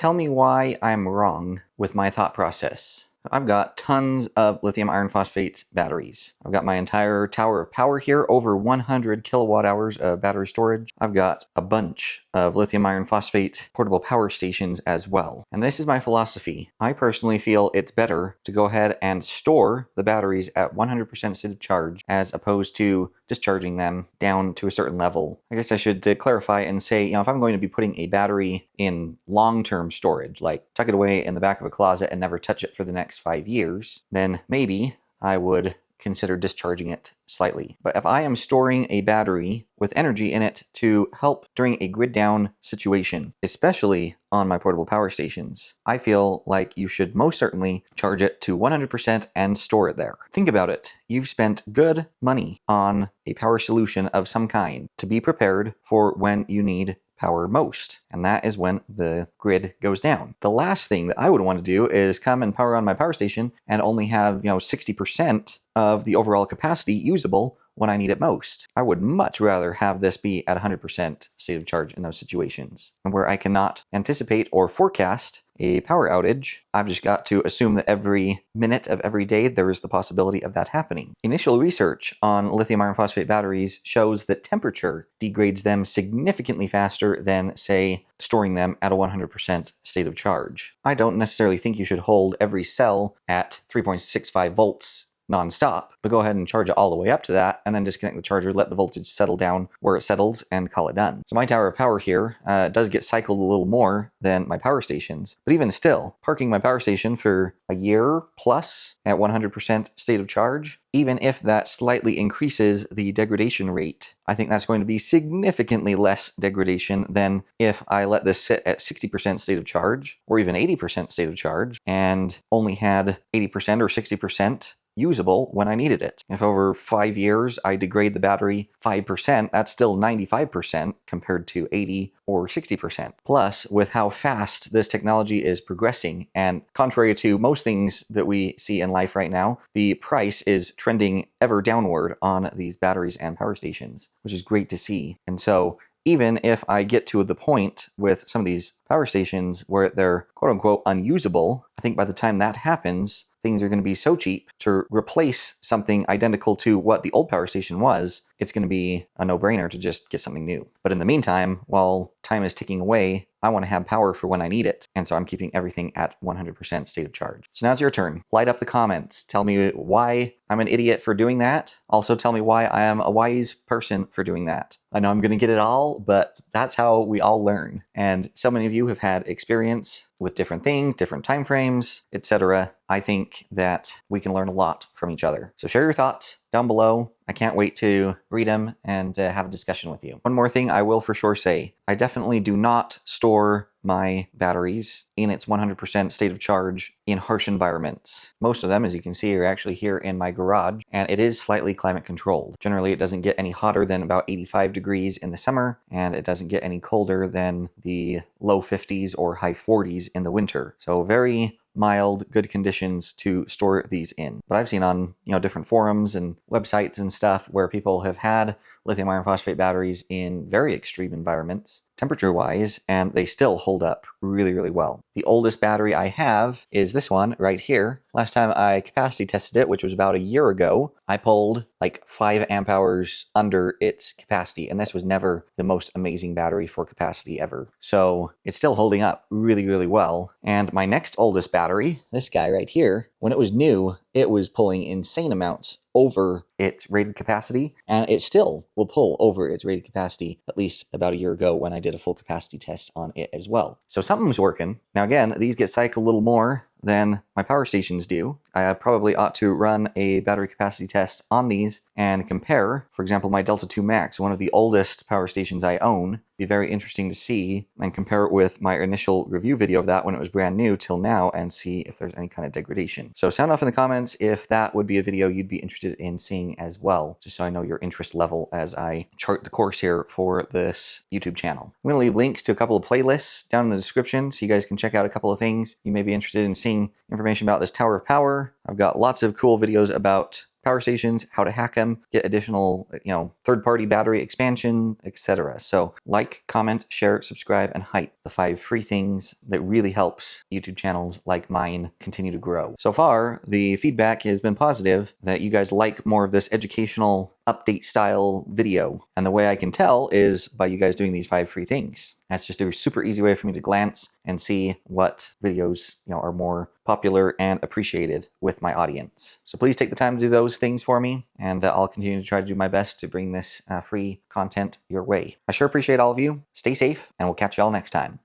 tell me why I'm wrong with my thought process. I've got tons of lithium iron phosphate batteries. I've got my entire tower of power here, over 100 kilowatt hours of battery storage. I've got a bunch of lithium iron phosphate portable power stations as well. And this is my philosophy. I personally feel it's better to go ahead and store the batteries at 100% state of charge as opposed to discharging them down to a certain level. I guess I should clarify and say, if I'm going to be putting a battery in long-term storage, like tuck it away in the back of a closet and never touch it for the next 5 years, then maybe I would consider discharging it slightly. But if I am storing a battery with energy in it to help during a grid down situation, especially on my portable power stations, I feel like you should most certainly charge it to 100% and store it there. Think about it. You've spent good money on a power solution of some kind to be prepared for when you need power most, and that is when the grid goes down. The last thing that I would want to do is come and power on my power station and only have 60% of the overall capacity usable when I need it most. I would much rather have this be at 100% state of charge in those situations. And where I cannot anticipate or forecast a power outage, I've just got to assume that every minute of every day there is the possibility of that happening. Initial research on lithium iron phosphate batteries shows that temperature degrades them significantly faster than, say, storing them at a 100% state of charge. I don't necessarily think you should hold every cell at 3.65 volts non-stop, but go ahead and charge it all the way up to that, and then disconnect the charger, let the voltage settle down where it settles, and call it done. So my tower of power here does get cycled a little more than my power stations, but even still, parking my power station for a year plus at 100% state of charge, even if that slightly increases the degradation rate, I think that's going to be significantly less degradation than if I let this sit at 60% state of charge, or even 80% state of charge, and only had 80% or 60% usable when I needed it. If over 5 years I degrade the battery 5%, that's still 95% compared to 80 or 60%. Plus, with how fast this technology is progressing, and contrary to most things that we see in life right now, the price is trending ever downward on these batteries and power stations, which is great to see. And so even if I get to the point with some of these power stations where they're quote-unquote unusable, I think by the time that happens, things are going to be so cheap to replace something identical to what the old power station was, it's going to be a no-brainer to just get something new. But in the meantime, while time is ticking away, I want to have power for when I need it. And so I'm keeping everything at 100% state of charge. So now it's your turn. Light up the comments. Tell me why I'm an idiot for doing that. Also tell me why I am a wise person for doing that. I know I'm going to get it all, but that's how we all learn. And so many of you have had experience with different things, different time frames, etc. I think that we can learn a lot from each other. So share your thoughts down below. I can't wait to read them and have a discussion with you. One more thing I will for sure say, I definitely do not store my batteries in its 100% state of charge in harsh environments. Most of them, as you can see, are actually here in my garage, and it is slightly climate controlled. Generally, it doesn't get any hotter than about 85 degrees in the summer, and it doesn't get any colder than the low 50s or high 40s in the winter. So very mild, good conditions to store these in. But I've seen on different forums and websites and stuff where people have had lithium iron phosphate batteries in very extreme environments, temperature-wise, and they still hold up really, really well. The oldest battery I have is this one right here. Last time I capacity tested it, which was about a year ago, I pulled like 5 amp hours under its capacity, and this was never the most amazing battery for capacity ever. So it's still holding up really, really well. And my next oldest battery, this guy right here, when it was new, it was pulling insane amounts over its rated capacity, and it still will pull over its rated capacity, at least about a year ago when I did a full capacity test on it as well. So something's working. Now again, these get cycled a little more than my power stations do. I probably ought to run a battery capacity test on these and compare, for example, my Delta 2 Max, one of the oldest power stations I own. Be very interesting to see and compare it with my initial review video of that when it was brand new till now and see if there's any kind of degradation. So sound off in the comments if that would be a video you'd be interested in seeing as well, just so I know your interest level as I chart the course here for this YouTube channel. I'm going to leave links to a couple of playlists down in the description so you guys can check out a couple of things you may be interested in seeing information about this tower of power. I've got lots of cool videos about power stations, how to hack them, get additional, third-party battery expansion, etc. So like, comment, share, subscribe, and hype, the 5 free things that really helps YouTube channels like mine continue to grow. So far, the feedback has been positive that you guys like more of this educational update style video. And the way I can tell is by you guys doing these 5 free things. That's just a super easy way for me to glance and see what videos are more popular and appreciated with my audience. So please take the time to do those things for me, and I'll continue to try to do my best to bring this free content your way. I sure appreciate all of you. Stay safe, and we'll catch you all next time.